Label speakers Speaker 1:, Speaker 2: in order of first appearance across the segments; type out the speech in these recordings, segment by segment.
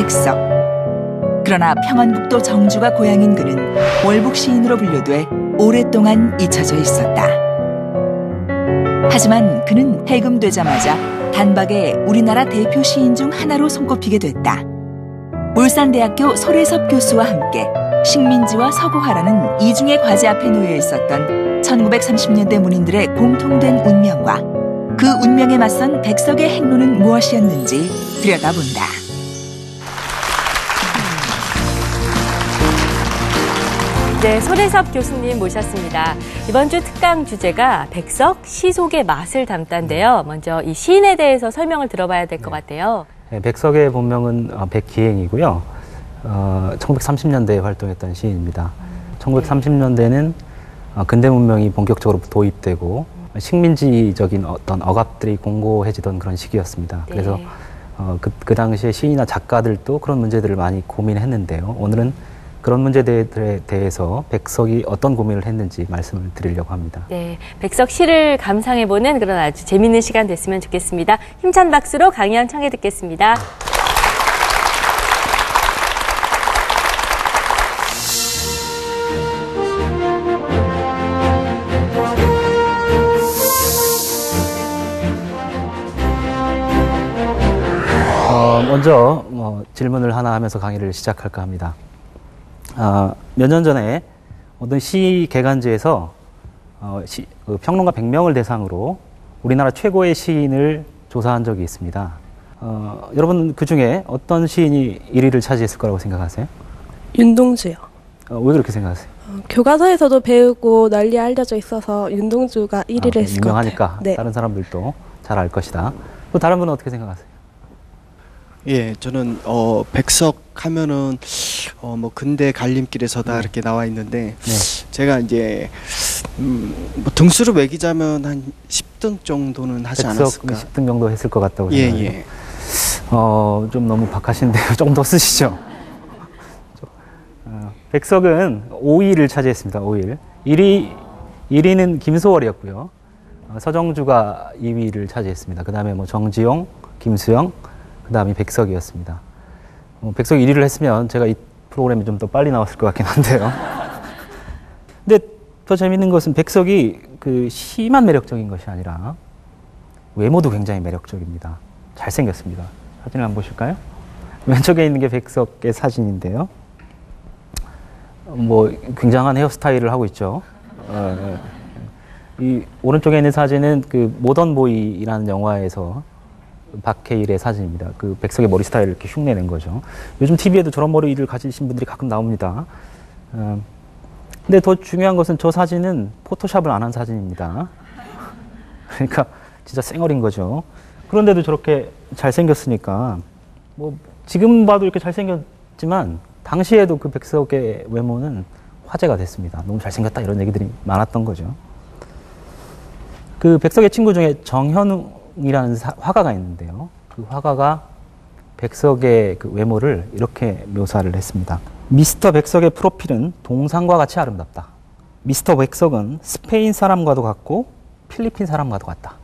Speaker 1: 백석. 그러나 평안북도 정주가 고향인 그는 월북 시인으로 분류돼 오랫동안 잊혀져 있었다. 하지만 그는 해금되자마자 단박에 우리나라 대표 시인 중 하나로 손꼽히게 됐다. 울산대학교 소래섭 교수와 함께 식민지와 서구화라는 이중의 과제 앞에 놓여 있었던 1930년대 문인들의 공통된 운명과 그 운명에 맞선 백석의 행로는 무엇이었는지 들여다본다.
Speaker 2: 네, 소래섭 교수님 모셨습니다. 이번 주 특강 주제가 백석 시속의 맛을 담다인데요. 먼저 이 시인에 대해서 설명을 들어봐야 될 것 같아요.
Speaker 3: 네, 백석의 본명은 백기행이고요. 1930년대에 활동했던 시인입니다. 1930년대는 근대 문명이 본격적으로 도입되고 식민지적인 어떤 억압들이 공고해지던 그런 시기였습니다.
Speaker 2: 네.
Speaker 3: 그래서 그 당시에 시인이나 작가들도 그런 문제들을 많이 고민했는데요. 오늘은 그런 문제들에 대해서 백석이 어떤 고민을 했는지 말씀을 드리려고 합니다.
Speaker 2: 네, 백석 시를 감상해보는 그런 아주 재미있는 시간 됐으면 좋겠습니다. 힘찬 박수로 강연 청해 듣겠습니다.
Speaker 3: 먼저 질문을 하나 하면서 강의를 시작할까 합니다. 몇 년 전에 어떤 시 개간지에서 평론가 100명을 대상으로 우리나라 최고의 시인을 조사한 적이 있습니다. 여러분 그 중에 어떤 시인이 1위를 차지했을 거라고 생각하세요?
Speaker 4: 윤동주요.
Speaker 3: 왜 그렇게 생각하세요?
Speaker 4: 교과서에서도 배우고 널리 알려져 있어서 윤동주가 1위를 했을 것 같아요.
Speaker 3: 유명하니까
Speaker 4: 네.
Speaker 3: 다른 사람들도 잘 알 것이다. 또 다른 분은 어떻게 생각하세요?
Speaker 5: 예, 저는 백석 하면은 뭐 근대 갈림길에서다 이렇게 나와 있는데 제가 이제 뭐 등수를 매기자면 한 10등 정도는 하지 않았을까.
Speaker 3: 10등 정도 했을 것 같다고
Speaker 5: 예,
Speaker 3: 생각해요.
Speaker 5: 예.
Speaker 3: 좀 너무 박하신데요. 조금 더 쓰시죠. 백석은 5위를 차지했습니다. 5위. 1위는 김소월이었고요. 서정주가 2위를 차지했습니다. 그 다음에 뭐 정지용, 김수영, 그 다음이 백석이었습니다. 백석이 1위를 했으면 제가 이 프로그램이 좀 더 빨리 나왔을 것 같긴 한데요. 근데 더 재밌는 것은 백석이 그 시만 매력적인 것이 아니라 외모도 굉장히 매력적입니다. 잘생겼습니다. 사진을 한번 보실까요? 왼쪽에 있는 게 백석의 사진인데요. 뭐 굉장한 헤어스타일을 하고 있죠. 이 오른쪽에 있는 사진은 그 모던보이라는 영화에서 박해일의 사진입니다. 그 백석의 머리 스타일을 이렇게 흉내낸 거죠. 요즘 TV에도 저런 머리를 가지신 분들이 가끔 나옵니다. 근데 더 중요한 것은 저 사진은 포토샵을 안 한 사진입니다. 그러니까 진짜 쌩얼인 거죠. 그런데도 저렇게 잘생겼으니까 뭐 지금 봐도 이렇게 잘생겼지만 당시에도 그 백석의 외모는 화제가 됐습니다. 너무 잘생겼다 이런 얘기들이 많았던 거죠. 그 백석의 친구 중에 정현웅이라는 화가가 있는데요. 그 화가가 백석의 그 외모를 이렇게 묘사를 했습니다. 미스터 백석의 프로필은 동상과 같이 아름답다. 미스터 백석은 스페인 사람과도 같고 필리핀 사람과도 같다.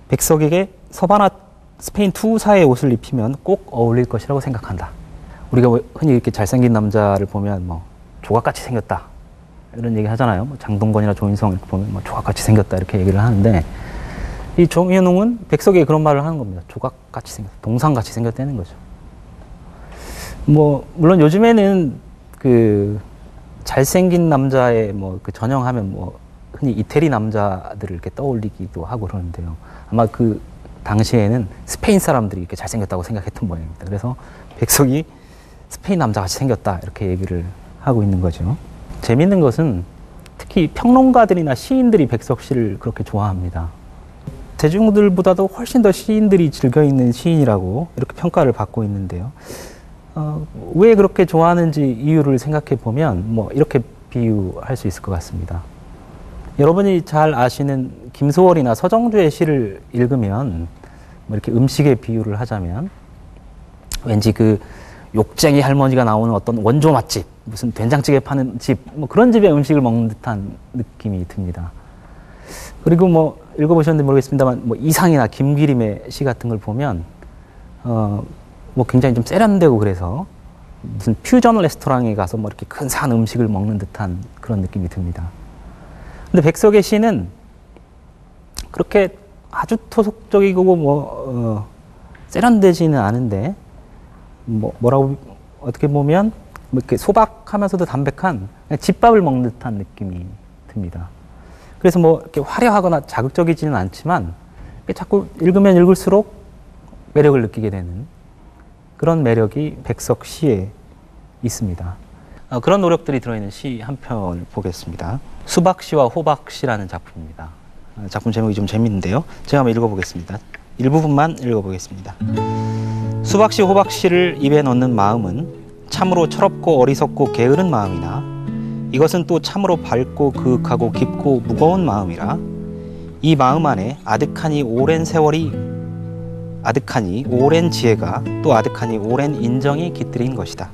Speaker 3: 백석에게 서바나 스페인 투사의 옷을 입히면 꼭 어울릴 것이라고 생각한다. 우리가 흔히 이렇게 잘생긴 남자를 보면 뭐 조각같이 생겼다 이런 얘기 하잖아요. 뭐 장동건이나 조인성을 보면 뭐 조각같이 생겼다 이렇게 얘기를 하는데 이 정현웅은 백석에게 그런 말을 하는 겁니다. 조각같이 생겼다, 동상같이 생겼다는 거죠. 뭐 물론 요즘에는 그 잘생긴 남자의 뭐 그 전형하면 뭐 흔히 이태리 남자들을 이렇게 떠올리기도 하고 그러는데요. 아마 그 당시에는 스페인 사람들이 이렇게 잘생겼다고 생각했던 모양입니다. 그래서 백석이 스페인 남자같이 생겼다 이렇게 얘기를 하고 있는 거죠. 재밌는 것은 특히 평론가들이나 시인들이 백석 씨를 그렇게 좋아합니다. 대중들보다도 훨씬 더 시인들이 즐겨 읽는 시인이라고 이렇게 평가를 받고 있는데요. 왜 그렇게 좋아하는지 이유를 생각해 보면 뭐 이렇게 비유할 수 있을 것 같습니다. 여러분이 잘 아시는 김소월이나 서정주의 시를 읽으면 뭐 이렇게 음식의 비유를 하자면 왠지 그 욕쟁이 할머니가 나오는 어떤 원조 맛집, 무슨 된장찌개 파는 집, 뭐 그런 집의 음식을 먹는 듯한 느낌이 듭니다. 그리고 뭐 읽어보셨는지 모르겠습니다만 뭐 이상이나 김기림의 시 같은 걸 보면 뭐 굉장히 좀 세련되고 그래서 무슨 퓨전 레스토랑에 가서 뭐 이렇게 근사한 음식을 먹는 듯한 그런 느낌이 듭니다. 근데 백석의 시는 그렇게 아주 토속적이고 세련되지는 않은데 뭐라고 어떻게 보면 뭐 이렇게 소박하면서도 담백한 그냥 집밥을 먹는 듯한 느낌이 듭니다. 그래서 뭐 이렇게 화려하거나 자극적이지는 않지만 자꾸 읽으면 읽을수록 매력을 느끼게 되는 그런 매력이 백석 시에 있습니다. 그런 노력들이 들어있는 시 한 편을 보겠습니다. 수박시와 호박시라는 작품입니다. 작품 제목이 좀 재밌는데요. 제가 한번 읽어보겠습니다. 일부분만 읽어보겠습니다. 수박시 호박시를 입에 넣는 마음은 참으로 철없고 어리석고 게으른 마음이나 이것은 또 참으로 밝고 그윽하고 깊고 무거운 마음이라 이 마음 안에 아득하니 오랜 지혜가 또 아득하니 오랜 인정이 깃들인 것이다.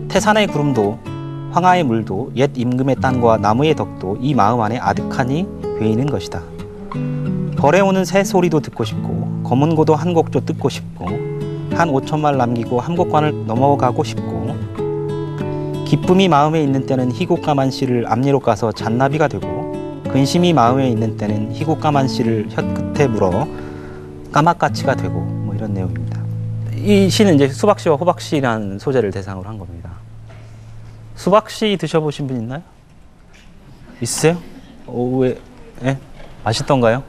Speaker 3: 태산의 구름도 황하의 물도 옛 임금의 땅과 나무의 덕도 이 마음 안에 아득하니 베이는 것이다. 벌에 오는 새 소리도 듣고 싶고 검은 고도 한 곡조 뜯고 싶고 한 5천말 남기고 함곡관을 넘어가고 싶고 기쁨이 마음에 있는 때는 희곡까만 씨를 앞니로 까서 잔나비가 되고 근심이 마음에 있는 때는 희곡까만 씨를 혀끝에 물어 까마까치가 되고 뭐 이런 내용입니다. 이 시는 이제 수박시와 호박시라는 소재를 대상으로 한 겁니다. 수박시 드셔보신 분 있나요? 있으세요? 왜? 예? 맛있던가요?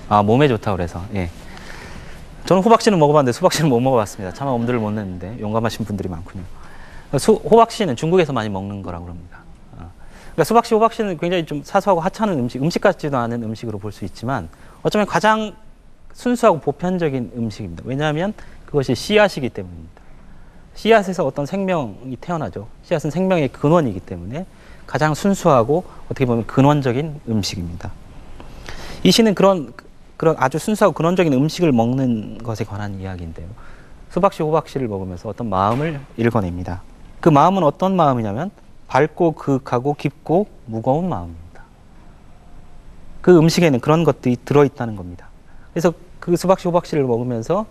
Speaker 3: 아, 몸에 좋다고 그래서. 예. 저는 호박씨는 먹어봤는데 수박씨는 못 먹어봤습니다. 차마 엄두를 못 냈는데 용감하신 분들이 많군요. 호박씨는 중국에서 많이 먹는 거라고 합니다. 그러니까 수박씨, 호박씨는 굉장히 좀 사소하고 하찮은 음식 같지도 않은 음식으로 볼 수 있지만 어쩌면 가장 순수하고 보편적인 음식입니다. 왜냐하면 그것이 씨앗이기 때문입니다. 씨앗에서 어떤 생명이 태어나죠. 씨앗은 생명의 근원이기 때문에 가장 순수하고 어떻게 보면 근원적인 음식입니다. 이 시는 그런 아주 순수하고 근원적인 음식을 먹는 것에 관한 이야기인데요. 수박씨, 호박씨를 먹으면서 어떤 마음을 읽어냅니다. 그 마음은 어떤 마음이냐면 밝고 그윽하고 깊고 무거운 마음입니다. 그 음식에는 그런 것들이 들어있다는 겁니다. 그래서 그 수박씨, 호박씨를 먹으면서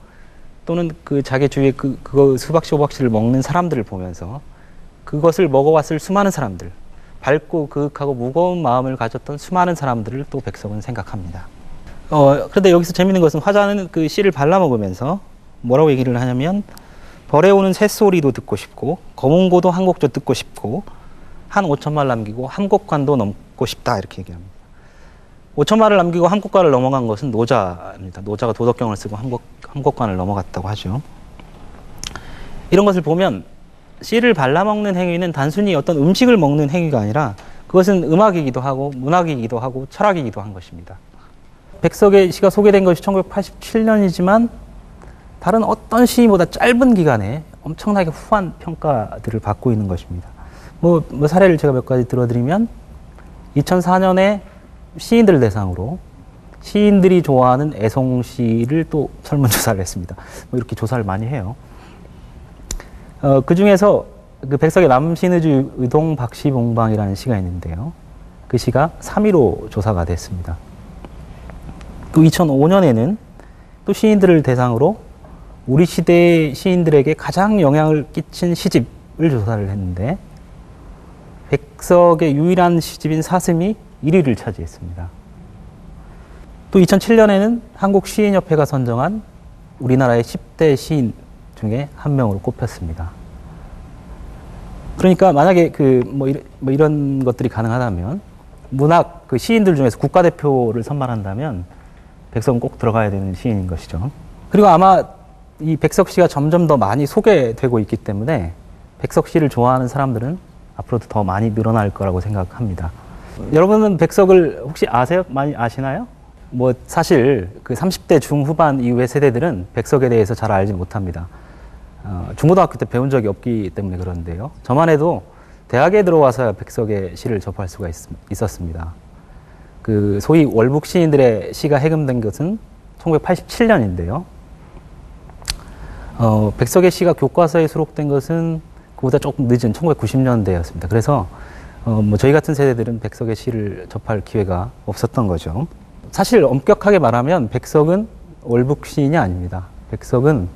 Speaker 3: 또는 그 자기 주위에 그 수박씨, 호박씨를 먹는 사람들을 보면서 그것을 먹어왔을 수많은 사람들, 밝고 그윽하고 무거운 마음을 가졌던 수많은 사람들을 또 백석은 생각합니다. 그런데 여기서 재밌는 것은 화자는 그 씨를 발라먹으면서 뭐라고 얘기를 하냐면 벌에 오는 새소리도 듣고 싶고 검은 고도 한 곡조 듣고 싶고 한 5천말 남기고 함곡관도 넘고 싶다 이렇게 얘기합니다. 5천말을 남기고 함곡관을 넘어간 것은 노자입니다. 노자가 도덕경을 쓰고 함곡관을 넘어갔다고 하죠. 이런 것을 보면 씨를 발라먹는 행위는 단순히 어떤 음식을 먹는 행위가 아니라 그것은 음악이기도 하고 문학이기도 하고 철학이기도 한 것입니다. 백석의 시가 소개된 것이 1987년이지만 다른 어떤 시보다 짧은 기간에 엄청나게 후한 평가들을 받고 있는 것입니다. 뭐 사례를 제가 몇 가지 들어드리면 2004년에 시인들 대상으로 시인들이 좋아하는 애송시를 또 설문조사를 했습니다. 뭐 이렇게 조사를 많이 해요. 그 중에서 그 백석의 남신의주 의동 박시봉방이라는 시가 있는데요. 그 시가 3위로 조사가 됐습니다. 또 2005년에는 또 시인들을 대상으로 우리 시대의 시인들에게 가장 영향을 끼친 시집을 조사를 했는데 백석의 유일한 시집인 사슴이 1위를 차지했습니다. 또 2007년에는 한국시인협회가 선정한 우리나라의 10대 시인 중에 한 명으로 꼽혔습니다. 그러니까 만약에 이런 것들이 가능하다면 문학 그 시인들 중에서 국가대표를 선발한다면 백석은 꼭 들어가야 되는 시인인 것이죠. 그리고 아마 이 백석 씨가 점점 더 많이 소개되고 있기 때문에 백석 씨를 좋아하는 사람들은 앞으로도 더 많이 늘어날 거라고 생각합니다. 여러분은 백석을 혹시 아세요? 많이 아시나요? 뭐 사실 그 30대 중후반 이후의 세대들은 백석에 대해서 잘 알지 못합니다. 중고등학교 때 배운 적이 없기 때문에 그런데요. 저만 해도 대학에 들어와서야 백석의 시를 접할 수가 있었습니다. 그 소위 월북 시인들의 시가 해금된 것은 1987년인데요. 백석의 시가 교과서에 수록된 것은 그보다 조금 늦은 1990년대였습니다. 그래서 저희 같은 세대들은 백석의 시를 접할 기회가 없었던 거죠. 사실 엄격하게 말하면 백석은 월북 시인이 아닙니다. 백석은